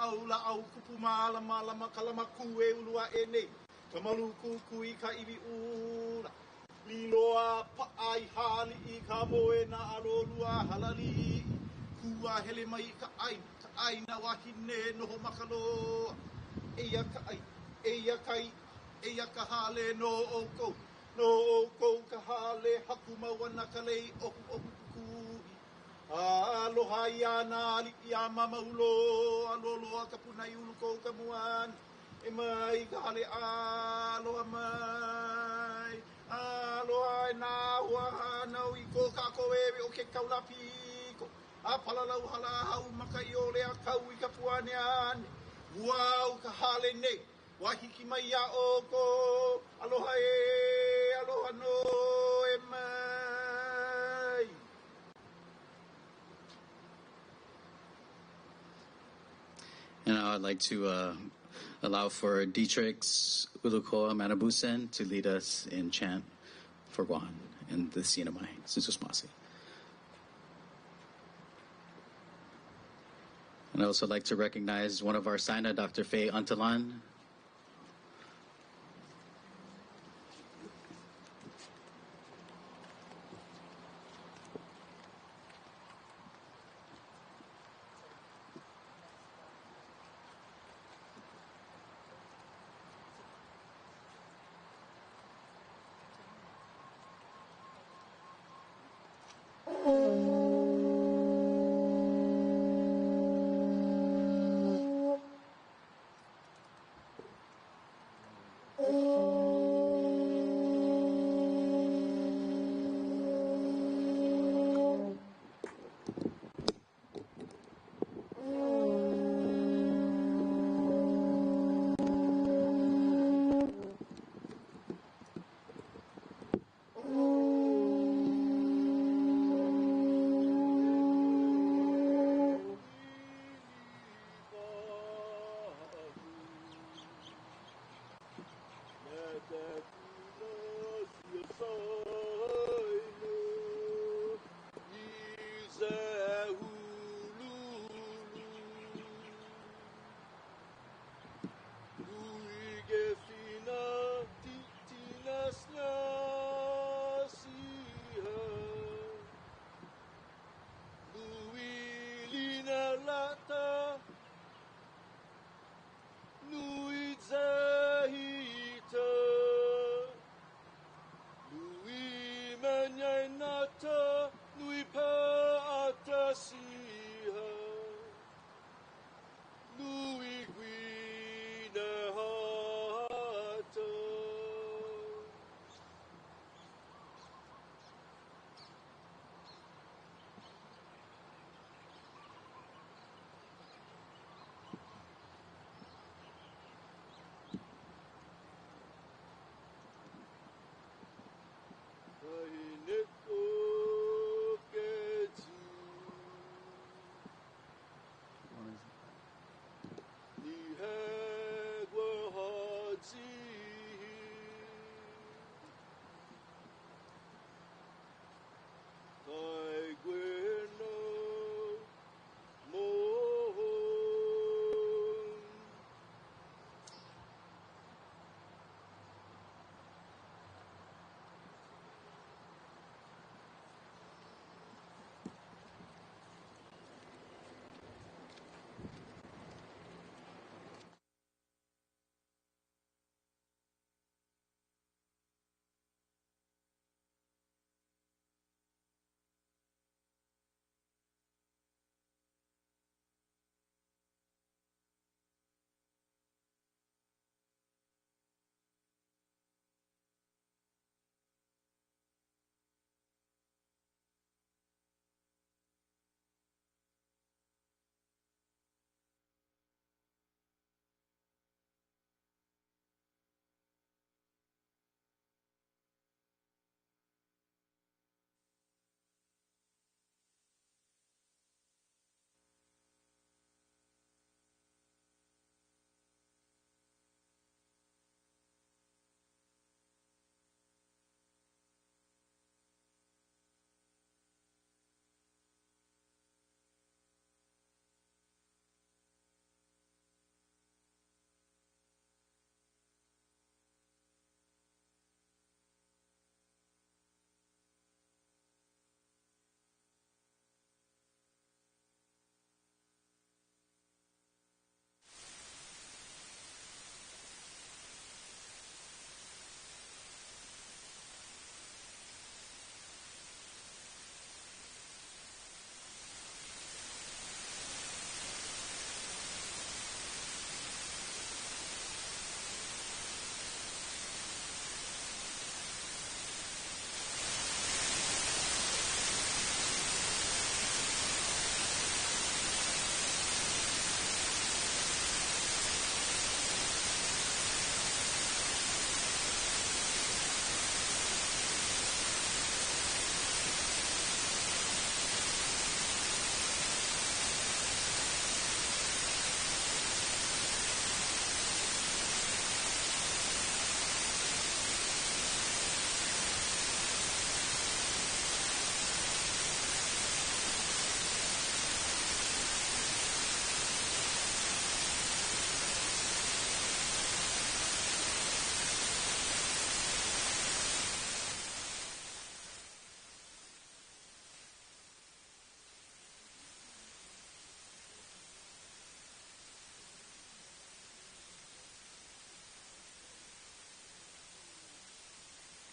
au la au kupu malama lama kalama kue ulua ene. Kamalu kukui ka iwi ula. Liloa paai hali I ka moe na alolua halali. Kua hele mai ka ai na wahine noho makaloa. Eia ka ai, eia kai, eia ka hale no oko. No oko ka hale haku mawana ka lei ohu ohu kukui. Aloha ia na ali ia mamaulo. Aloloa ka punai ulu ko ka muan. E mai ka hale aloha mai. Aloha e nā hua hanau I ko ka koewe o ke kaulapiko. A palalau hala hau maka I ole a kau I ka puane ane. Wau ka hale nei. Wahiki mai a oko. Aloha e, aloha no e mai. And now I'd like to allow for Dietrich Ulukoa Manabusen to lead us in chant for Guam and the CNMI. Sususmasi. And I'd also like to recognize one of our Saina, Dr. Faye Antalan.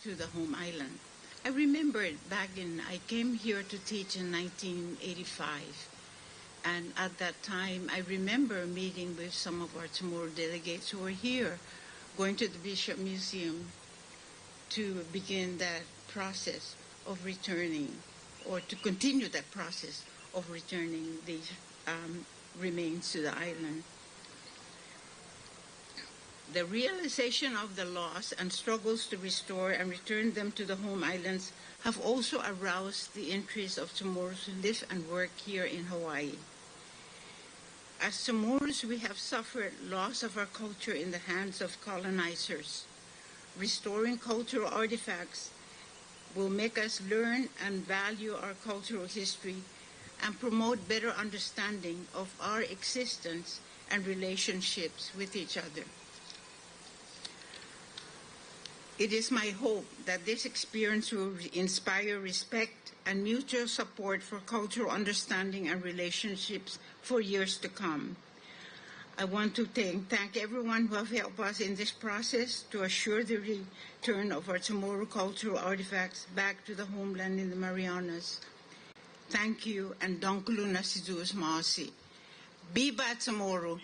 to the home island. I remember I came here to teach in 1985. And at that time, I remember meeting with some of our Chamorro delegates who were here, going to the Bishop Museum to begin that process of returning, or to continue that process of returning these remains to the island. The realization of the loss and struggles to restore and return them to the home islands have also aroused the interest of Chamorros who live and work here in Hawaii. As Chamorros, we have suffered loss of our culture in the hands of colonizers. Restoring cultural artifacts will make us learn and value our cultural history and promote better understanding of our existence and relationships with each other. It is my hope that this experience will inspire respect and mutual support for cultural understanding and relationships for years to come. I want to thank everyone who have helped us in this process to assure the return of our Chamorro cultural artifacts back to the homeland in the Marianas. Thank you, and Donkuluna Sidus Maasi. Biba Chamorro.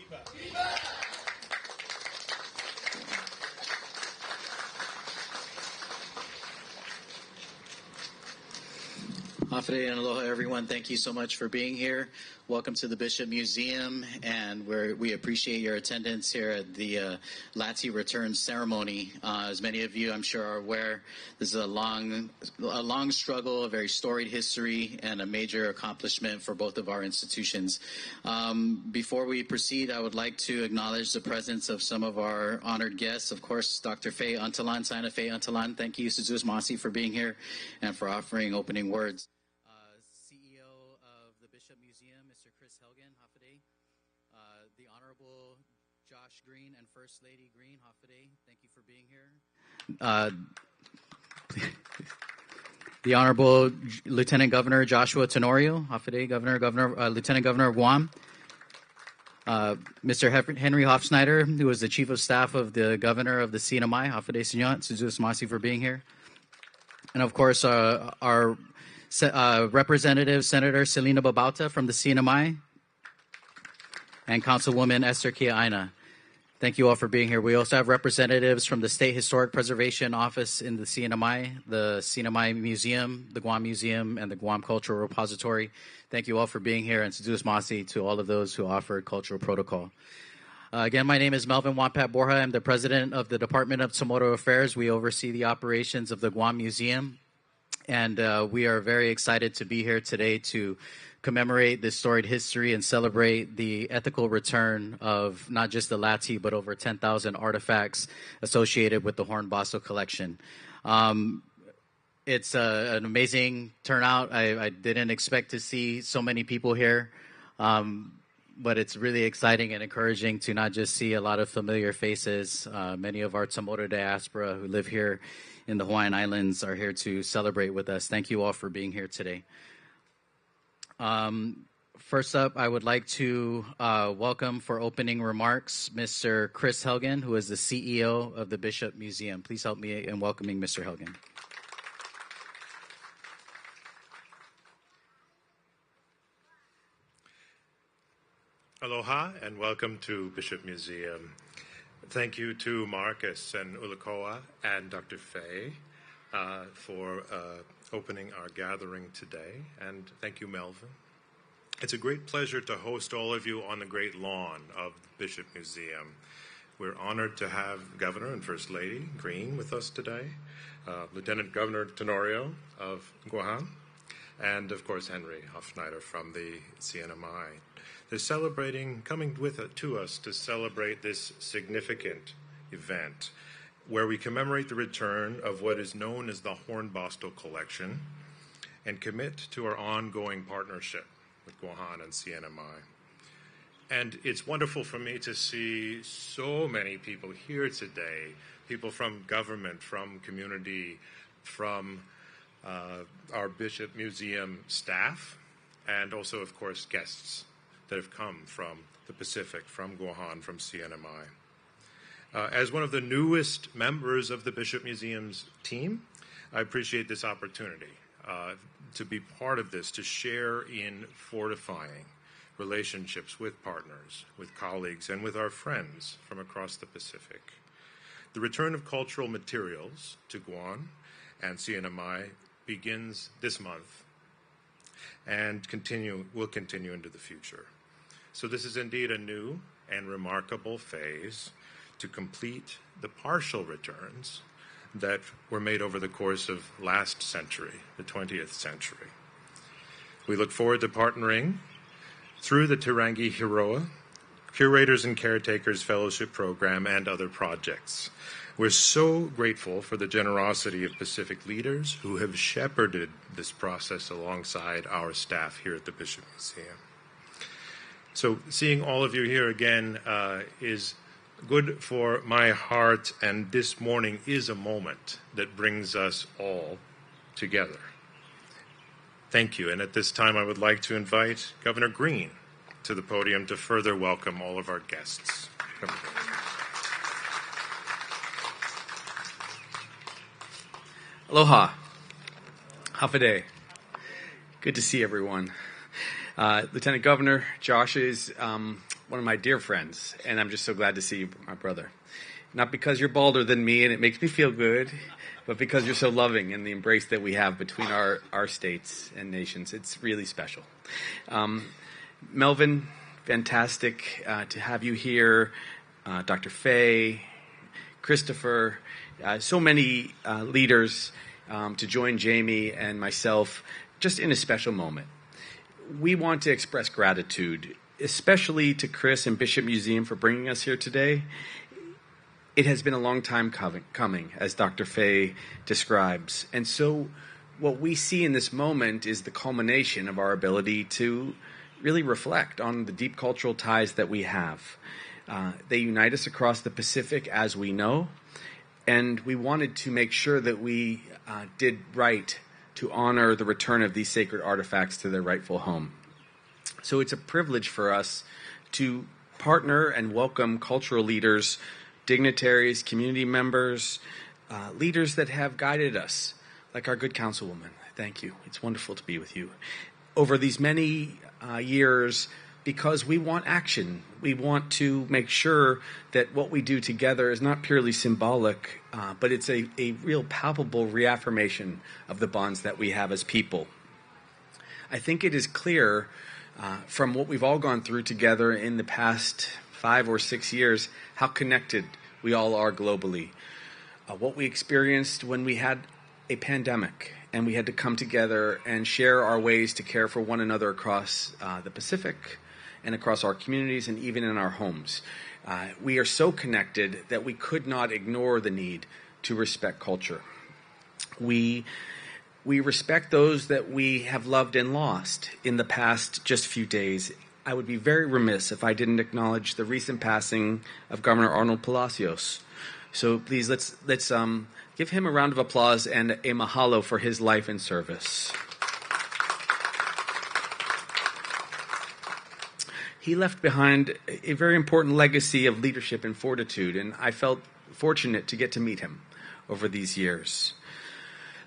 Hafide and aloha, everyone. Thank you so much for being here. Welcome to the Bishop Museum, and we appreciate your attendance here at the Latte return ceremony. As many of you, I'm sure, are aware, this is a long struggle, a very storied history, and a major accomplishment for both of our institutions. Before we proceed, I would like to acknowledge the presence of some of our honored guests. Of course, Dr. Faye Untalan, Sina Faye Untalan. Thank you, Suzus Masi, for being here and for offering opening words. The Honorable Josh Green and First Lady Green, Hafide, thank you for being here. The Honorable Lieutenant Governor Joshua Tenorio, Hafide, Lieutenant Governor of Guam. Mr. Henry Hofsnyder, who is the Chief of Staff of the Governor of the CNMI, Hafide Sinyot, Suzus Masi for being here. And of course, our Representative Senator Selena Babauta from the CNMI, and Councilwoman Esther Kia-Aina. Thank you all for being here. We also have representatives from the State Historic Preservation Office in the CNMI Museum, the Guam Museum, and the Guam Cultural Repository. Thank you all for being here, and Suzus Masi to all of those who offered cultural protocol. Again, my name is Melvin Wampat Borja. I'm the president of the Department of Chamorro Affairs. We oversee the operations of the Guam Museum, and we are very excited to be here today to commemorate this storied history and celebrate the ethical return of not just the Latte, but over 10,000 artifacts associated with the Hornbostel collection. It's an amazing turnout. I didn't expect to see so many people here, but it's really exciting and encouraging to not just see a lot of familiar faces. Many of our Chamorro diaspora who live here in the Hawaiian Islands are here to celebrate with us. Thank you all for being here today. First up, I would like to welcome for opening remarks Mr. Chris Helgen, who is the CEO of the Bishop Museum. Please help me in welcoming Mr. Helgen. Aloha and welcome to Bishop Museum. Thank you to Marcus and Ulakoa and Dr. Faye for opening our gathering today, and thank you, Melvin. It's a great pleasure to host all of you on the great lawn of the Bishop Museum. We're honored to have Governor and First Lady Green with us today, Lieutenant Governor Tenorio of Guåhan, and of course Henry Hofsnyder from the CNMI. They're coming to us to celebrate this significant event where we commemorate the return of what is known as the Hornbostel collection and commit to our ongoing partnership with Guåhan and CNMI. And it's wonderful for me to see so many people here today, people from government, from community, from our Bishop Museum staff, and also, of course, guests that have come from the Pacific, from Guåhan, from CNMI. As one of the newest members of the Bishop Museum's team, I appreciate this opportunity to be part of this, to share in fortifying relationships with partners, with colleagues, and with our friends from across the Pacific. The return of cultural materials to Guam and CNMI begins this month and will continue into the future. So this is indeed a new and remarkable phase to complete the partial returns that were made over the course of last century, the 20th century. We look forward to partnering through the Tirangi Hiroa Curators and Caretakers Fellowship Program and other projects. We're so grateful for the generosity of Pacific leaders who have shepherded this process alongside our staff here at the Bishop Museum. So seeing all of you here again is good for my heart, and this morning is a moment that brings us all together. Thank you, and at this time I would like to invite Governor Green to the podium to further welcome all of our guests. Aloha. Hafide. Good to see everyone. Lieutenant Governor, Josh is one of my dear friends, and I'm just so glad to see you, my brother. Not because you're balder than me and it makes me feel good, but because you're so loving in the embrace that we have between our states and nations. It's really special. Melvin, fantastic to have you here. Dr. Faye, Christopher, so many leaders to join Jamie and myself just in a special moment. We want to express gratitude, especially to Chris and Bishop Museum for bringing us here today. It has been a long time coming, as Dr. Faye describes. And so what we see in this moment is the culmination of our ability to really reflect on the deep cultural ties that we have. They unite us across the Pacific, as we know, and we wanted to make sure that we did right to honor the return of these sacred artifacts to their rightful home. So it's a privilege for us to partner and welcome cultural leaders, dignitaries, community members, leaders that have guided us, like our good councilwoman. Thank you. It's wonderful to be with you. Over these many years, because we want action. We want to make sure that what we do together is not purely symbolic, but it's a real palpable reaffirmation of the bonds that we have as people. I think it is clear from what we've all gone through together in the past 5 or 6 years how connected we all are globally. What we experienced when we had a pandemic and we had to come together and share our ways to care for one another across the Pacific and across our communities and even in our homes. We are so connected that we could not ignore the need to respect culture. We respect those that we have loved and lost in the past just few days. I would be very remiss if I didn't acknowledge the recent passing of Governor Arnold Palacios. So please, let's give him a round of applause and a mahalo for his life and service. He left behind a very important legacy of leadership and fortitude, and I felt fortunate to get to meet him over these years.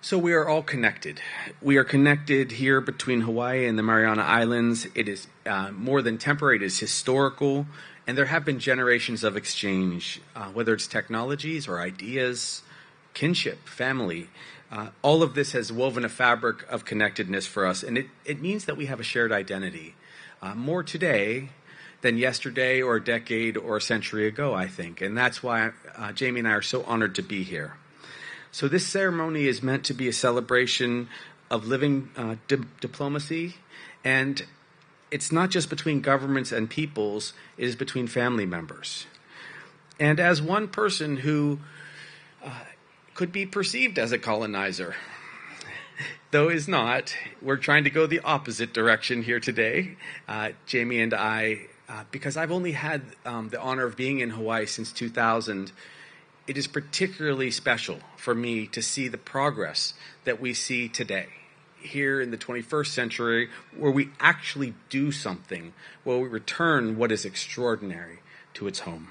So we are all connected. We are connected here between Hawaii and the Mariana Islands. It is more than temporary, it is historical, and there have been generations of exchange, whether it's technologies or ideas, kinship, family. All of this has woven a fabric of connectedness for us, and it means that we have a shared identity. More today than yesterday or a decade or a century ago, I think. And that's why Jamie and I are so honored to be here. So this ceremony is meant to be a celebration of living diplomacy. And it's not just between governments and peoples, it is between family members. And as one person who could be perceived as a colonizer, though is not, we're trying to go the opposite direction here today, Jamie and I, because I've only had the honor of being in Hawaii since 2000. It is particularly special for me to see the progress that we see today here in the 21st century, where we actually do something, where we return what is extraordinary to its home.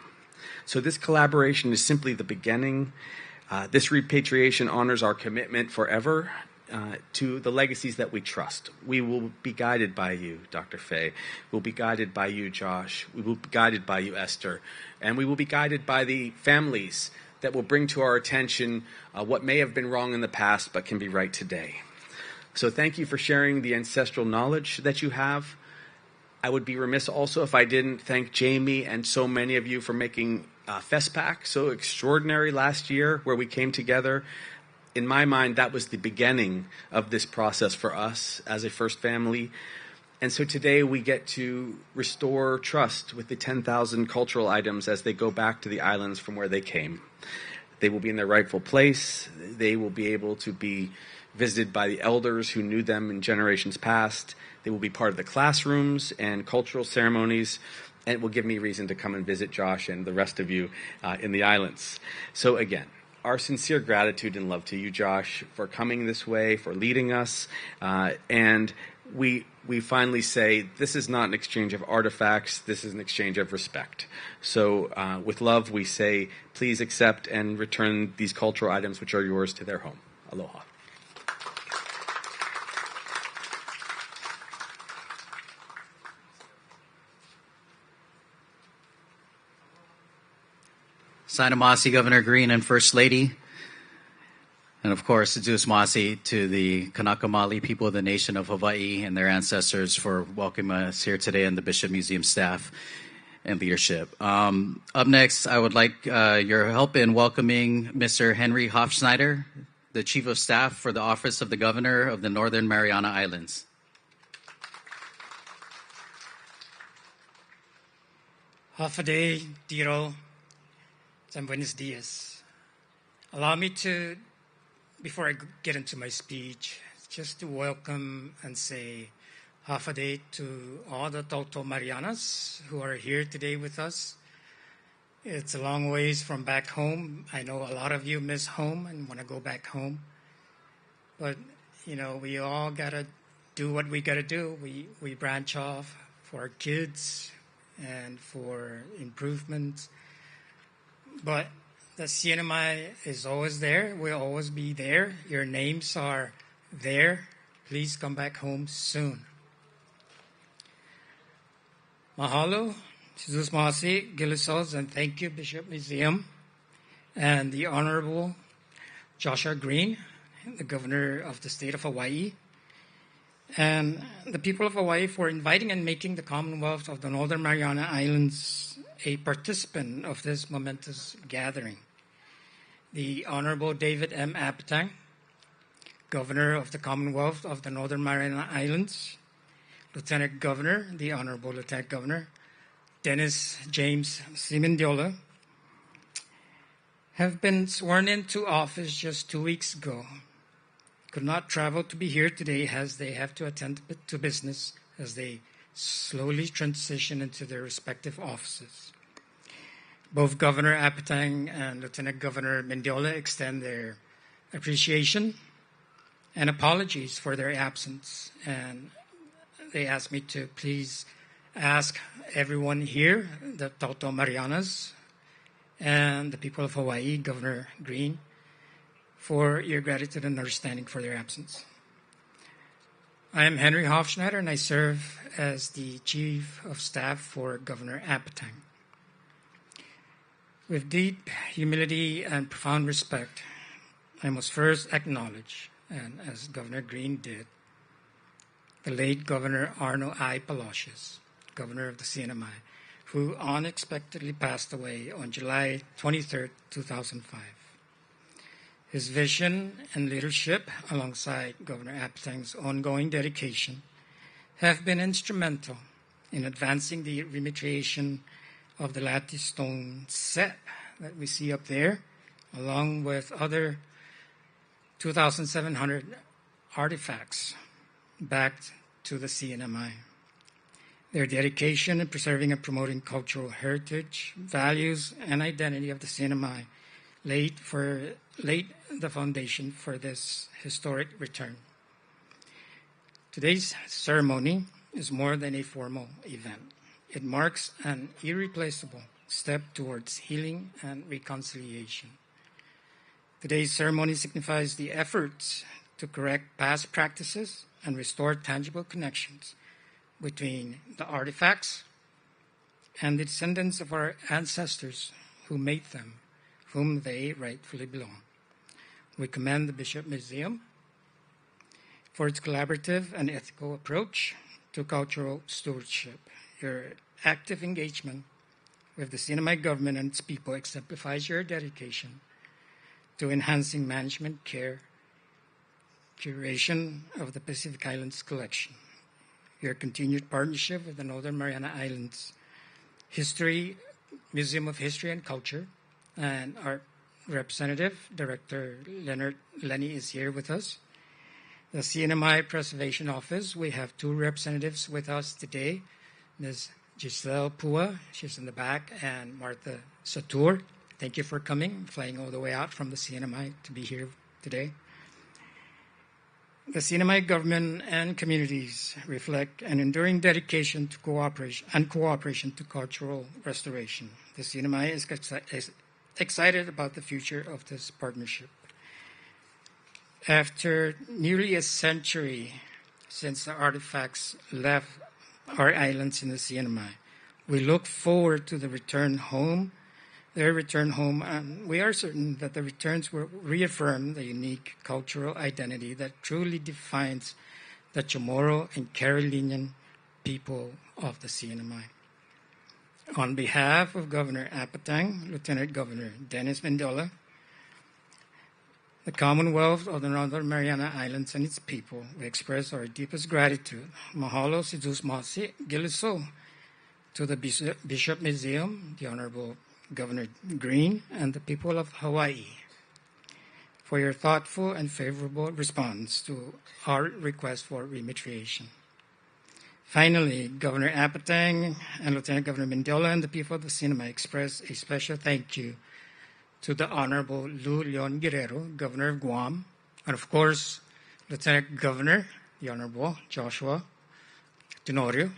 So this collaboration is simply the beginning. This repatriation honors our commitment forever to the legacies that we trust. We will be guided by you, Dr. Faye. We'll be guided by you, Josh. We will be guided by you, Esther. And we will be guided by the families that will bring to our attention what may have been wrong in the past but can be right today. So thank you for sharing the ancestral knowledge that you have. I would be remiss also if I didn't thank Jamie and so many of you for making FestPac so extraordinary last year, where we came together. In my mind, that was the beginning of this process for us as a first family. And so today we get to restore trust with the 10,000 cultural items as they go back to the islands from where they came. They will be in their rightful place. They will be able to be visited by the elders who knew them in generations past. They will be part of the classrooms and cultural ceremonies, and it will give me reason to come and visit Josh and the rest of you in the islands. So again, our sincere gratitude and love to you, Josh, for coming this way, for leading us, and we finally say this is not an exchange of artifacts, this is an exchange of respect. So with love, we say, please accept and return these cultural items which are yours to their home. Aloha. Sinamasi, Governor Green, and First Lady. And of course, Masi to the Kanaka Maoli people of the nation of Hawaii and their ancestors for welcoming us here today, and the Bishop Museum staff and leadership. Up next, I would like your help in welcoming Mr. Henry Hofschneider, the Chief of Staff for the Office of the Governor of the Northern Mariana Islands. Hafaday, Diro, and buenos dias. Allow me to, before I get into my speech, just to welcome and say Hafaday to all the Toto Marianas who are here today with us. It's a long ways from back home. I know a lot of you miss home and want to go back home. But, you know, we all got to do what we got to do. We branch off for our kids and for improvements. But the CNMI is always there. We'll always be there. Your names are there. Please come back home soon. Mahalo, Jesus Masi, Gilisos, and thank you, Bishop Museum, and the Honorable Joshua Green, the Governor of the State of Hawaii, and the people of Hawaii for inviting and making the Commonwealth of the Northern Mariana Islands a participant of this momentous gathering. The Honorable David M. Apatang, Governor of the Commonwealth of the Northern Mariana Islands, Lieutenant Governor, the Honorable Lieutenant Governor, Dennis James Simendiola, have been sworn into office just 2 weeks ago. Could not travel to be here today as they have to attend to business as they slowly transition into their respective offices. Both Governor Apatang and Lieutenant Governor Mendiola extend their appreciation and apologies for their absence, and they asked me to please ask everyone here, the Toto Marianas and the people of Hawaii, Governor Green, for your gratitude and understanding for their absence. I am Henry Hofschneider, and I serve as the Chief of Staff for Governor Apatang. With deep humility and profound respect, I must first acknowledge, and as Governor Green did, the late Governor Arno I. Palacios, Governor of the CNMI, who unexpectedly passed away on July 23, 2005. His vision and leadership, alongside Governor Apatang's ongoing dedication, have been instrumental in advancing the repatriation of the Latte stone set that we see up there, along with other 2,700 artifacts back to the CNMI. Their dedication in preserving and promoting cultural heritage, values, and identity of the CNMI laid the foundation for this historic return. Today's ceremony is more than a formal event. It marks an irreplaceable step towards healing and reconciliation. Today's ceremony signifies the efforts to correct past practices and restore tangible connections between the artifacts and the descendants of our ancestors who made them, whom they rightfully belong. We commend the Bishop Museum for its collaborative and ethical approach to cultural stewardship. Your active engagement with the CNMI government and its people exemplifies your dedication to enhancing management, care, curation of the Pacific Islands collection. Your continued partnership with the Northern Mariana Islands Museum of History and Culture, and our representative, Director Lenny is here with us. The CNMI Preservation Office, we have two representatives with us today, Ms. Giselle Pua, she's in the back, and Martha Satur. Thank you for coming, flying all the way out from the CNMI to be here today. The CNMI government and communities reflect an enduring dedication to cooperation to cultural restoration. The CNMI is excited about the future of this partnership. After nearly a century since the artifacts left our islands in the CNMI, we look forward to their return home, and we are certain that the returns will reaffirm the unique cultural identity that truly defines the Chamorro and Carolinian people of the CNMI. On behalf of Governor Apatang, Lieutenant Governor Dennis Mendola, the Commonwealth of the Northern Mariana Islands and its people, we express our deepest gratitude. Mahalo si Diyos Masi Giliso to the Bishop Museum, the Honorable Governor Green, and the people of Hawaii for your thoughtful and favorable response to our request for repatriation. Finally, Governor Apatang and Lieutenant Governor Mendola and the people of the CNMI express a special thank you to the Honorable Lu Leon Guerrero, Governor of Guam, and of course, Lieutenant Governor, the Honorable Joshua Tenorio,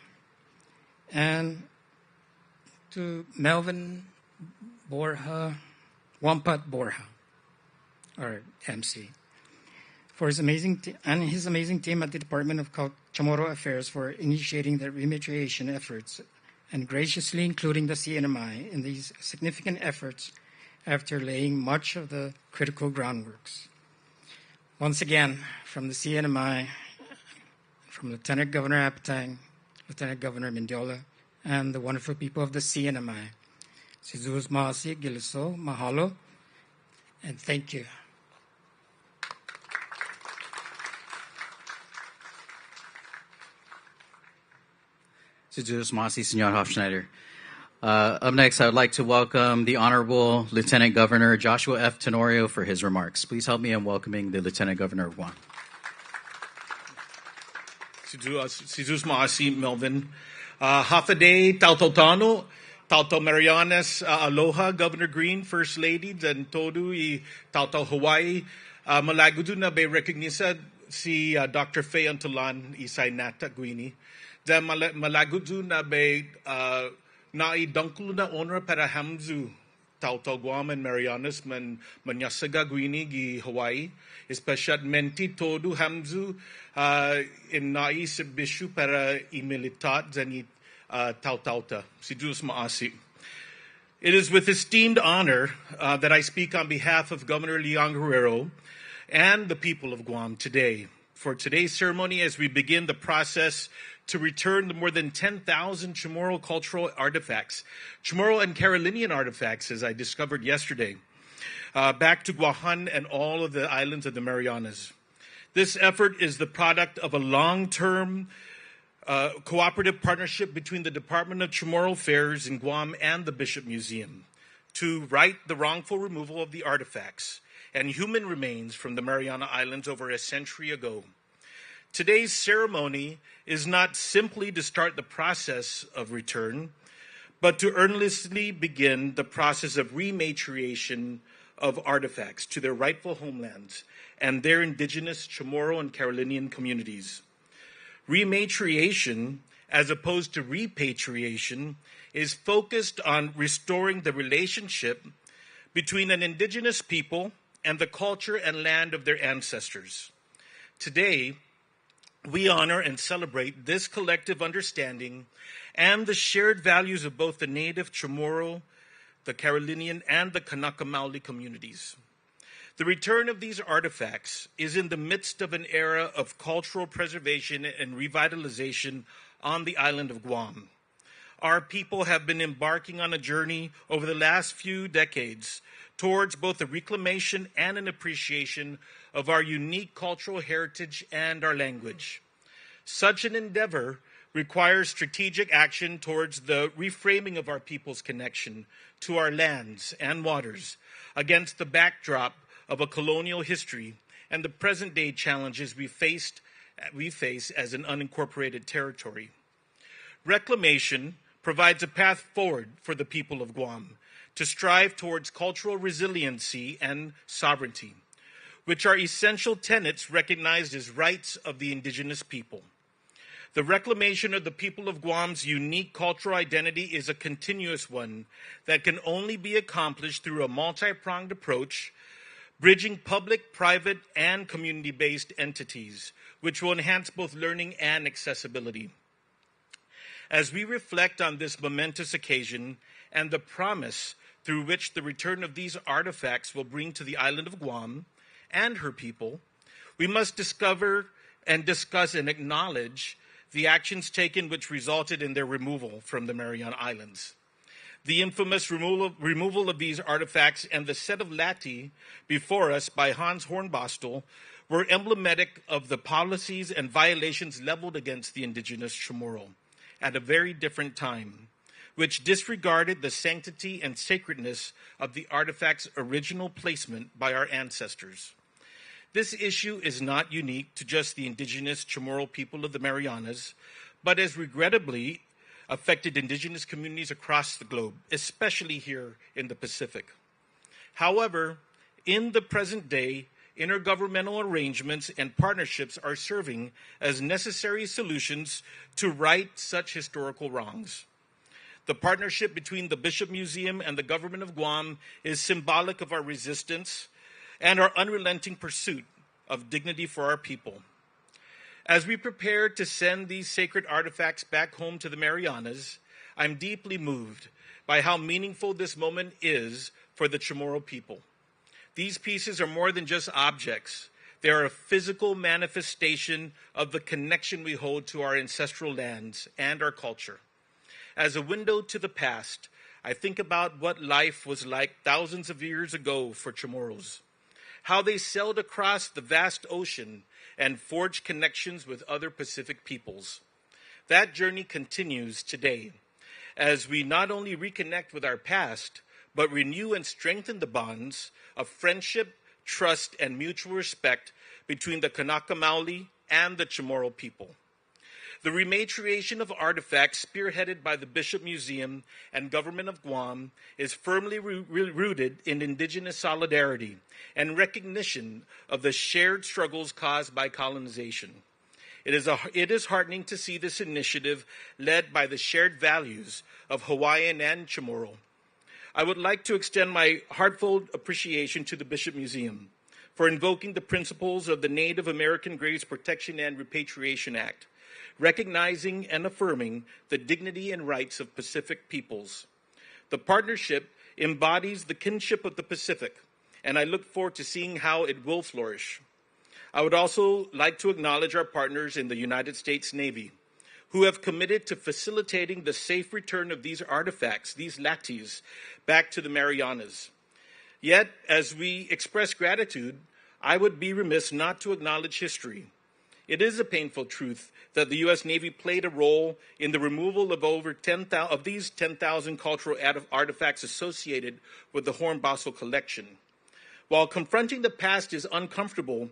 and to Melvin Borja, Wampat Borja, our MC, for his amazing team at the Department of Chamorro Affairs for initiating the repatriation efforts and graciously including the CNMI in these significant efforts after laying much of the critical groundworks. Once again, from the CNMI, from Lieutenant Governor Apatang, Lieutenant Governor Mendola, and the wonderful people of the CNMI, si Diyos Masi Giliso, mahalo, and thank you. Si Diyos Masi, Senor Hofschneider. Up next, I would like to welcome the Honorable Lieutenant Governor Joshua F. Tenorio for his remarks. Please help me in welcoming the Lieutenant Governor of Guam. Si Diyos Masi, Melvin. Hafaday, Tautotano, Tautau Marianas, Aloha, Governor Green, First Lady, dan todo I Tautau Hawaii. Malagudu na be recognisa si Dr. Faye Antolan, Isay Nata Guini. Dan malagudu na be na I dangkulu na honor para hamzu Tautau Guam and Marianas manyasaga Guini gi Hawaii. Especialmente todo hamzu in nai sebishu para I militat zani tautauta. Si Diyos Maasi. It is with esteemed honor that I speak on behalf of Governor Leon Guerrero and the people of Guam today. For today's ceremony, as we begin the process to return the more than 10,000 Chamorro cultural artifacts, Chamorro and Carolinian artifacts, as I discovered yesterday, back to Guåhan and all of the islands of the Marianas. This effort is the product of a long-term cooperative partnership between the Department of Chamorro Affairs in Guam and the Bishop Museum to right the wrongful removal of the artifacts and human remains from the Mariana Islands over a century ago. Today's ceremony is not simply to start the process of return, but to earnestly begin the process of rematriation of artifacts to their rightful homelands and their indigenous Chamorro and Carolinian communities. Rematriation, as opposed to repatriation, is focused on restoring the relationship between an indigenous people and the culture and land of their ancestors. Today, we honor and celebrate this collective understanding and the shared values of both the native Chamorro, the Carolinian, and the Kanaka Maoli communities. The return of these artifacts is in the midst of an era of cultural preservation and revitalization on the island of Guam. Our people have been embarking on a journey over the last few decades towards both the reclamation and an appreciation of our unique cultural heritage and our language. Such an endeavor requires strategic action towards the reframing of our people's connection to our lands and waters against the backdrop of a colonial history and the present-day challenges we face as an unincorporated territory. Reclamation provides a path forward for the people of Guam to strive towards cultural resiliency and sovereignty, which are essential tenets recognized as rights of the indigenous people. The reclamation of the people of Guam's unique cultural identity is a continuous one that can only be accomplished through a multi-pronged approach, bridging public, private, and community-based entities, which will enhance both learning and accessibility. As we reflect on this momentous occasion and the promise through which the return of these artifacts will bring to the island of Guam and her people, we must discover and discuss and acknowledge the actions taken which resulted in their removal from the Mariana Islands. The infamous removal of these artifacts and the set of Latte before us by Hans Hornbostel were emblematic of the policies and violations leveled against the indigenous Chamorro at a very different time, which disregarded the sanctity and sacredness of the artifact's original placement by our ancestors. This issue is not unique to just the indigenous Chamorro people of the Marianas, but has regrettably affected indigenous communities across the globe, especially here in the Pacific. However, in the present day, intergovernmental arrangements and partnerships are serving as necessary solutions to right such historical wrongs. The partnership between the Bishop Museum and the Government of Guam is symbolic of our resistance and our unrelenting pursuit of dignity for our people. As we prepare to send these sacred artifacts back home to the Marianas, I'm deeply moved by how meaningful this moment is for the Chamorro people. These pieces are more than just objects. They are a physical manifestation of the connection we hold to our ancestral lands and our culture. As a window to the past, I think about what life was like thousands of years ago for Chamorros, how they sailed across the vast ocean and forged connections with other Pacific peoples. That journey continues today as we not only reconnect with our past, but renew and strengthen the bonds of friendship, trust, and mutual respect between the Kanaka Maoli and the Chamorro people. The repatriation of artifacts spearheaded by the Bishop Museum and Government of Guam is firmly rooted in indigenous solidarity and recognition of the shared struggles caused by colonization. It is heartening to see this initiative led by the shared values of Hawaiian and Chamorro. I would like to extend my heartfelt appreciation to the Bishop Museum for invoking the principles of the Native American Graves Protection and Repatriation Act, recognizing and affirming the dignity and rights of Pacific peoples. The partnership embodies the kinship of the Pacific, and I look forward to seeing how it will flourish. I would also like to acknowledge our partners in the United States Navy, who have committed to facilitating the safe return of these artifacts, these lattes, back to the Marianas. Yet, as we express gratitude, I would be remiss not to acknowledge history. It is a painful truth that the U.S. Navy played a role in the removal of over 10,000 of these 10,000 cultural artifacts associated with the Hornbostel collection. While confronting the past is uncomfortable,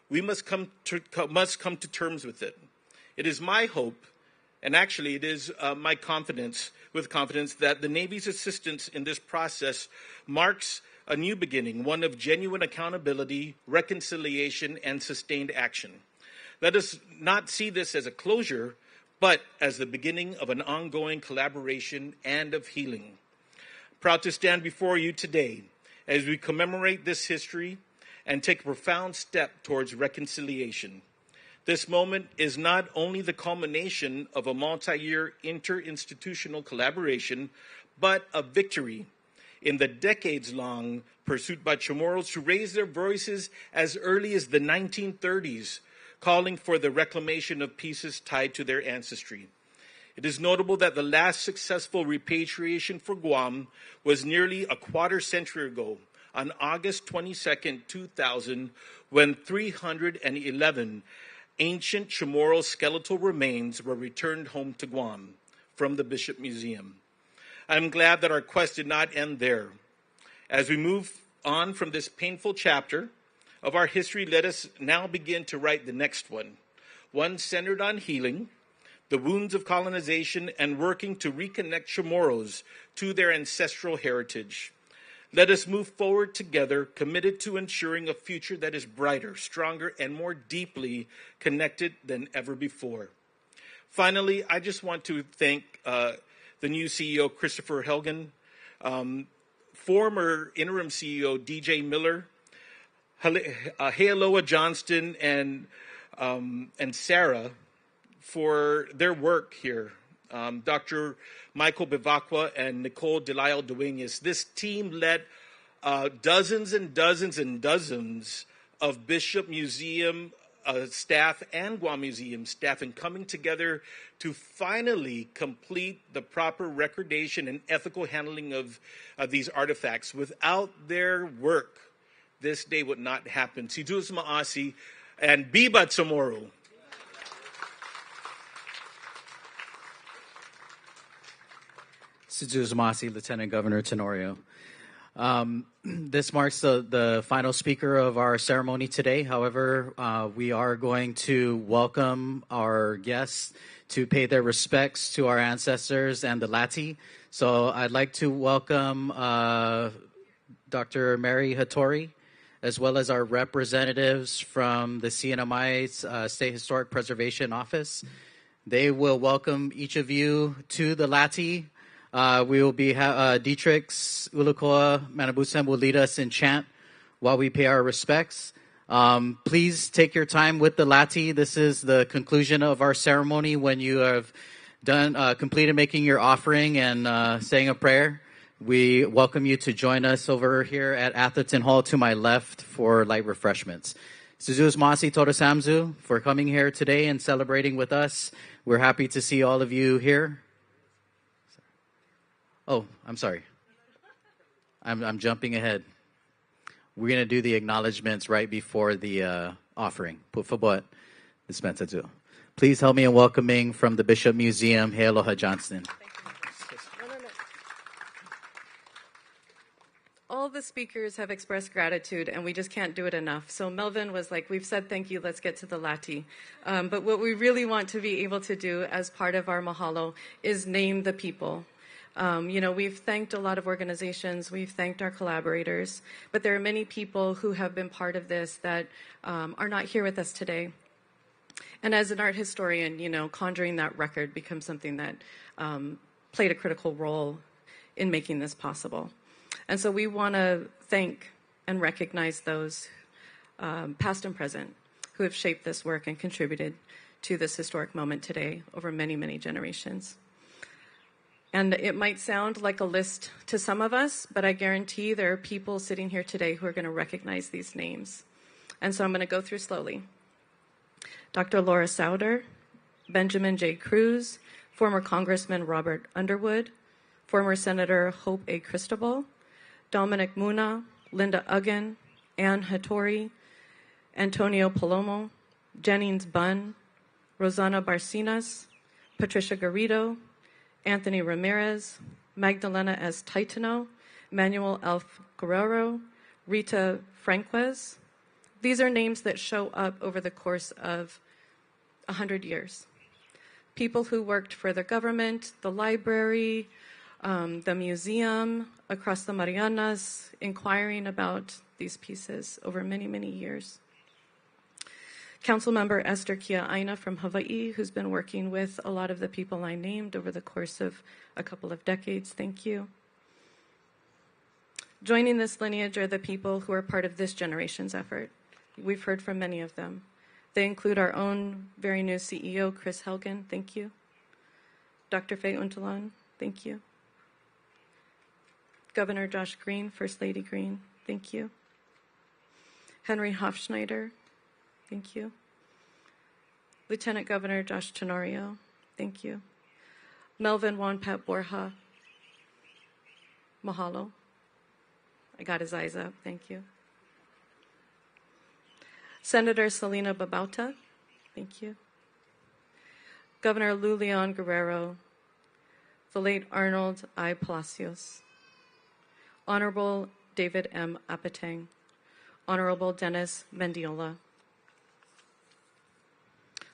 we must come to terms with it. It is my hope, and actually it is my confidence that the Navy's assistance in this process marks a new beginning, one of genuine accountability, reconciliation, and sustained action. Let us not see this as a closure, but as the beginning of an ongoing collaboration and of healing. Proud to stand before you today as we commemorate this history and take a profound step towards reconciliation. This moment is not only the culmination of a multi-year interinstitutional collaboration, but a victory in the decades-long pursuit by Chamorros to raise their voices as early as the 1930s, calling for the reclamation of pieces tied to their ancestry. It is notable that the last successful repatriation for Guam was nearly a quarter century ago, on August 22, 2000, when 311 ancient Chamorro skeletal remains were returned home to Guam from the Bishop Museum. I'm glad that our quest did not end there. As we move on from this painful chapter of our history, let us now begin to write the next one centered on healing the wounds of colonization and working to reconnect Chamorros to their ancestral heritage. Let us move forward together, committed to ensuring a future that is brighter, stronger, and more deeply connected than ever before. Finally, I just want to thank the new CEO, Christopher Helgen, former interim CEO, DJ Miller, Healoa Johnston, and Sarah for their work here. Dr. Michael Bivacqua and Nicole Delisle Dueñas. This team led dozens and dozens and dozens of Bishop Museum staff and Guam Museum staff in coming together to finally complete the proper recordation and ethical handling of these artifacts. Without their work, this day would not happen. Sidus Ma'asi and Biba Chamorro. Sidus Ma'asi, Lieutenant Governor Tenorio. This marks the final speaker of our ceremony today. However, we are going to welcome our guests to pay their respects to our ancestors and the Latte. So I'd like to welcome Dr. Mary Hattori, as well as our representatives from the CNMI State Historic Preservation Office. They will welcome each of you to the Latte. We will be, Dietrich Ulukoa Manabusem will lead us in chant while we pay our respects. Please take your time with the Latte. This is the conclusion of our ceremony. When you have done, completed making your offering and saying a prayer, we welcome you to join us over here at Atherton Hall to my left for light refreshments. Sidus Ma'asi Todosamzu for coming here today and celebrating with us. We're happy to see all of you here. Oh, I'm sorry. I'm jumping ahead. We're going to do the acknowledgements right before the offering. Please help me in welcoming from the Bishop Museum, Healoa Johnston. All the speakers have expressed gratitude, and we just can't do it enough. So Melvin was like, we've said thank you, let's get to the Latte. But what we really want to be able to do as part of our mahalo is name the people. We've thanked a lot of organizations, we've thanked our collaborators, but there are many people who have been part of this that are not here with us today. And as an art historian, conjuring that record becomes something that played a critical role in making this possible. And so we want to thank and recognize those past and present who have shaped this work and contributed to this historic moment today over many, many generations. And it might sound like a list to some of us, but I guarantee there are people sitting here today who are going to recognize these names. And so I'm going to go through slowly. Dr. Laura Souder, Benjamin J. Cruz, former Congressman Robert Underwood, former Senator Hope A. Cristobal, Dominic Muna, Linda Uggan, Ann Hattori, Antonio Palomo, Jennings Bunn, Rosana Barcinas, Patricia Garrido, Anthony Ramirez, Magdalena S. Taitano, Manuel Elf Guerrero, Rita Franquez. These are names that show up over the course of 100 years. People who worked for the government, the library, the museum, across the Marianas, inquiring about these pieces over many, many years. Councilmember Esther Kia'aina from Hawaii, who's been working with a lot of the people I named over the course of a couple of decades. Thank you. Joining this lineage are the people who are part of this generation's effort. We've heard from many of them. They include our own very new CEO, Chris Helgen, thank you. Dr. Faye Untalan, thank you. Governor Josh Green, First Lady Green, thank you. Henry Hofschneider, thank you. Lieutenant Governor Josh Tenorio, thank you. Melvin Wonpat Borja, mahalo. I got his eyes up, thank you. Senator Selena Babauta, thank you. Governor Lou Leon Guerrero, the late Arnold I. Palacios, Honorable David M. Apateng, Honorable Dennis Mendiola,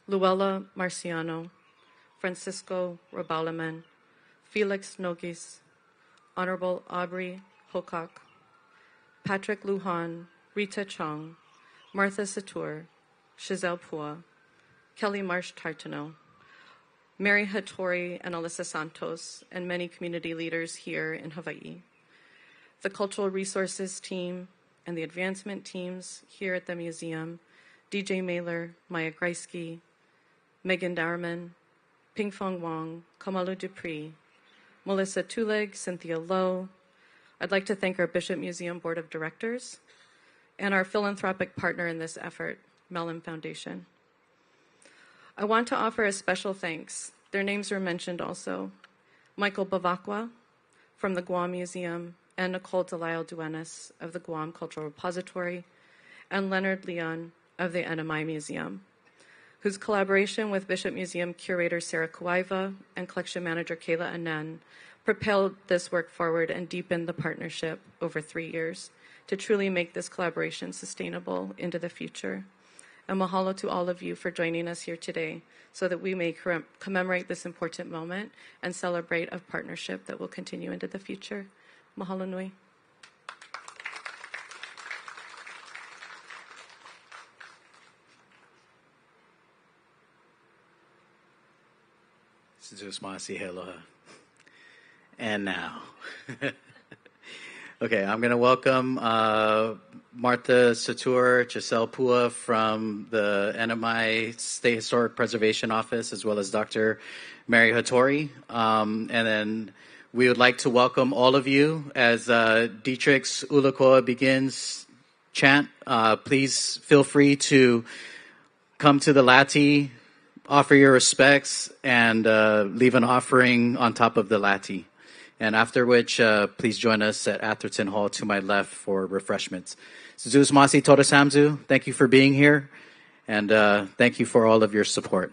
Luella Marciano, Francisco Rabalaman, Felix Nogis, Honorable Aubrey Hocock, Patrick Lujan, Rita Chong, Martha Satur, Chazelle Pua, Kelly Marsh Tartano, Mary Hattori and Alyssa Santos, and many community leaders here in Hawaii. The Cultural Resources team and the advancement teams here at the museum, DJ Mailer, Maya Greisky, Megan Darman, Ping Fong Wong, Kamalu Dupree, Melissa Tuleg, Cynthia Lowe. I'd like to thank our Bishop Museum Board of Directors and our philanthropic partner in this effort, Mellon Foundation. I want to offer a special thanks. Their names were mentioned also. Michael Bavacqua from the Guam Museum and Nicole Delisle Duenas of the Guam Cultural Repository and Leonard Leon of the NMI Museum, whose collaboration with Bishop Museum curator Sarah Kuiva and collection manager Kayla Anan propelled this work forward and deepened the partnership over 3 years to truly make this collaboration sustainable into the future. And mahalo to all of you for joining us here today so that we may commemorate this important moment and celebrate a partnership that will continue into the future. Mahalo nui. Zeus Masi Heloha. And now. Okay, I'm going to welcome Martha Satur, Chazelle Pua from the NMI State Historic Preservation Office, as well as Dr. Mary Hattori. And then we would like to welcome all of you as Dietrich's Ulakoa begins chant. Please feel free to come to the Latte, offer your respects, and leave an offering on top of the Latte. And after which, please join us at Atherton Hall to my left for refreshments. Zeus Masi Toda Samzu, thank you for being here, and thank you for all of your support.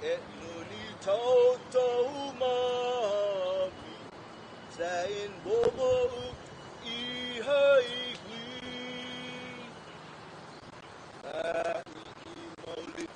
et luni tau tau mami zain bobo I hai gui mauli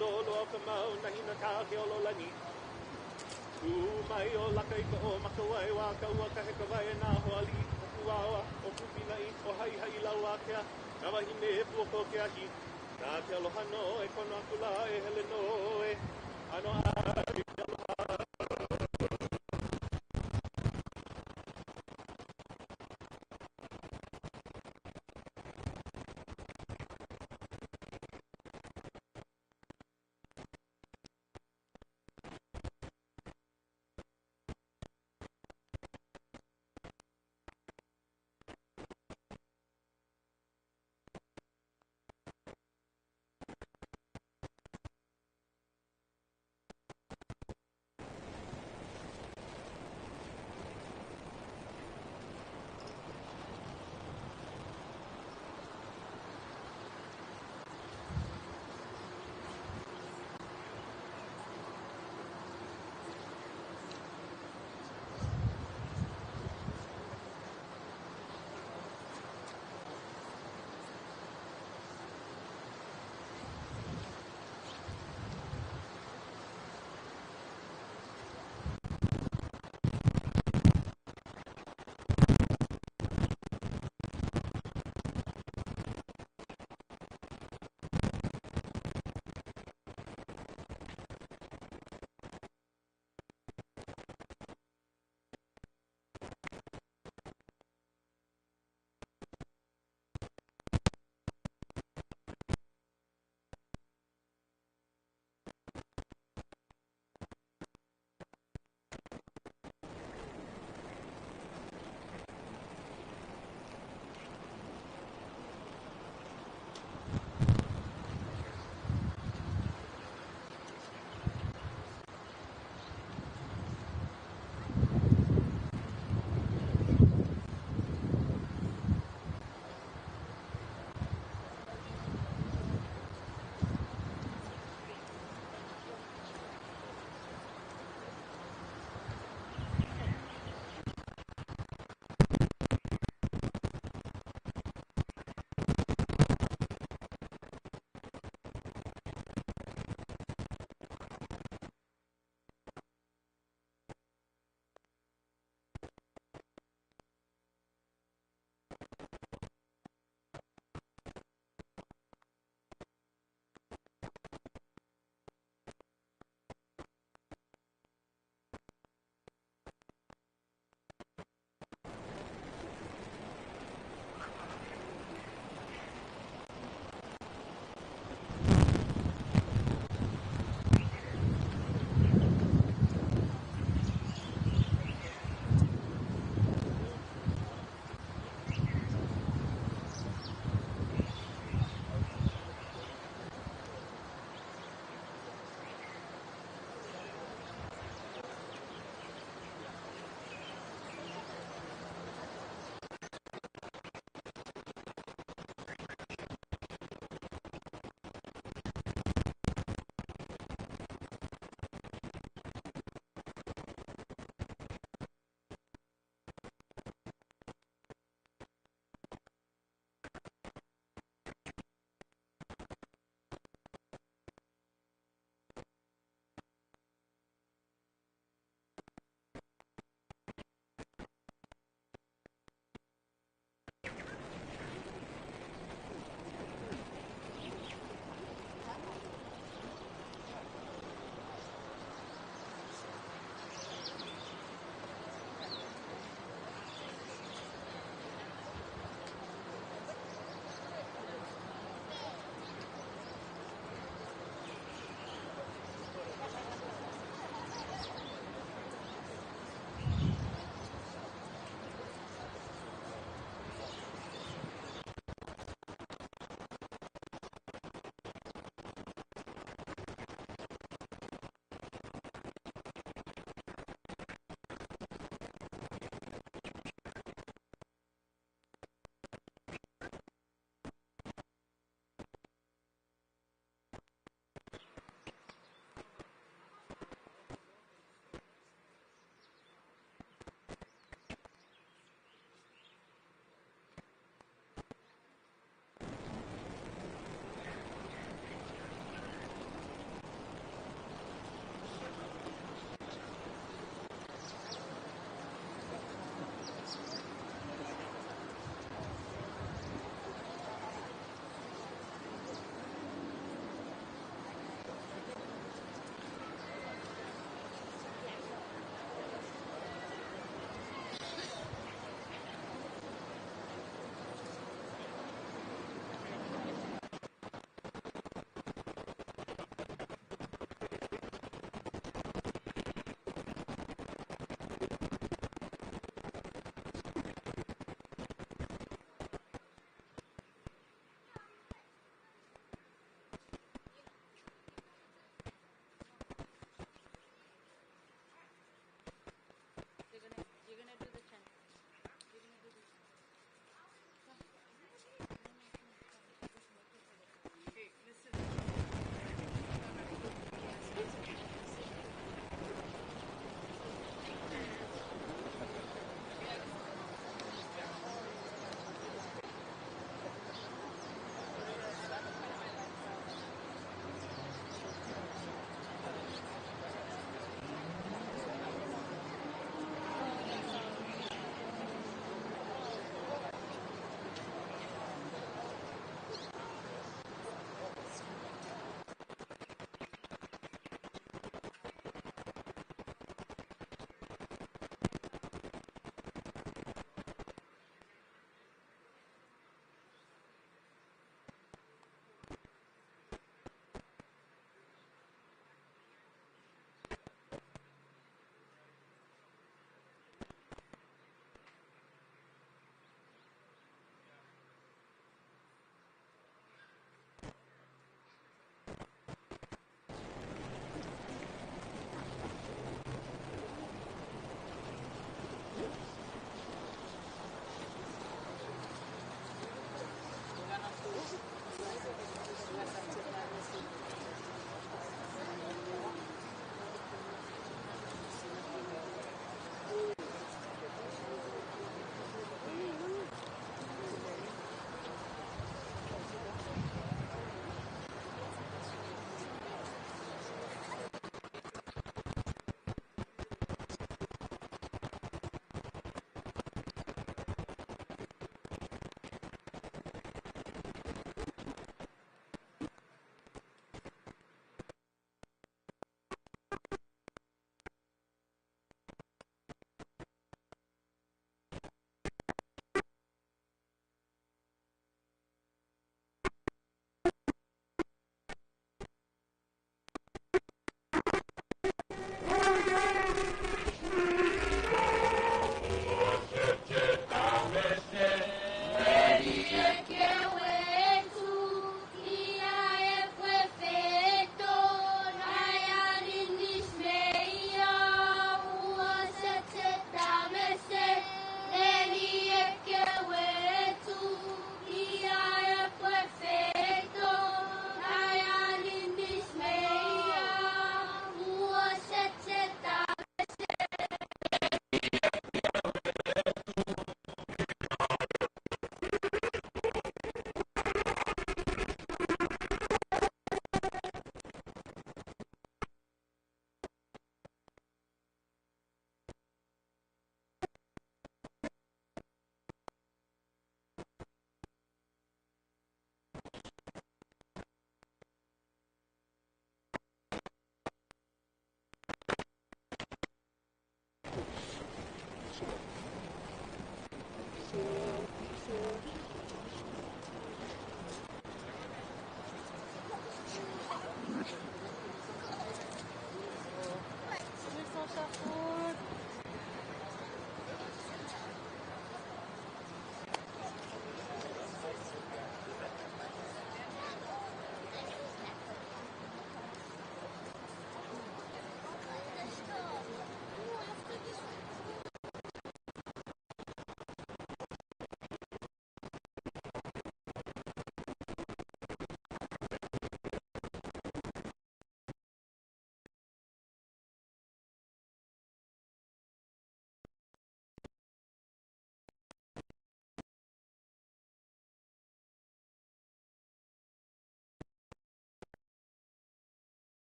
lolo ka mau na hina ka ke olo lani. Mai o lakai ka o makawai wa ka ua ka heka vai na hoali kuawa o kupina I o hai hai laua kea na wahi me e puoko ke ahi na te aloha no e kono akula e hele no e ano a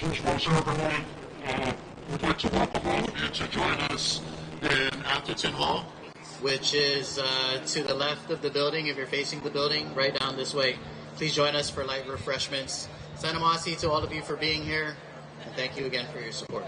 First of all, so everyone, we'd like to welcome all of you to join us in Atherton Hall, which is to the left of the building. If you're facing the building, right down this way. Please join us for light refreshments. Sanamasi to all of you for being here, and thank you again for your support.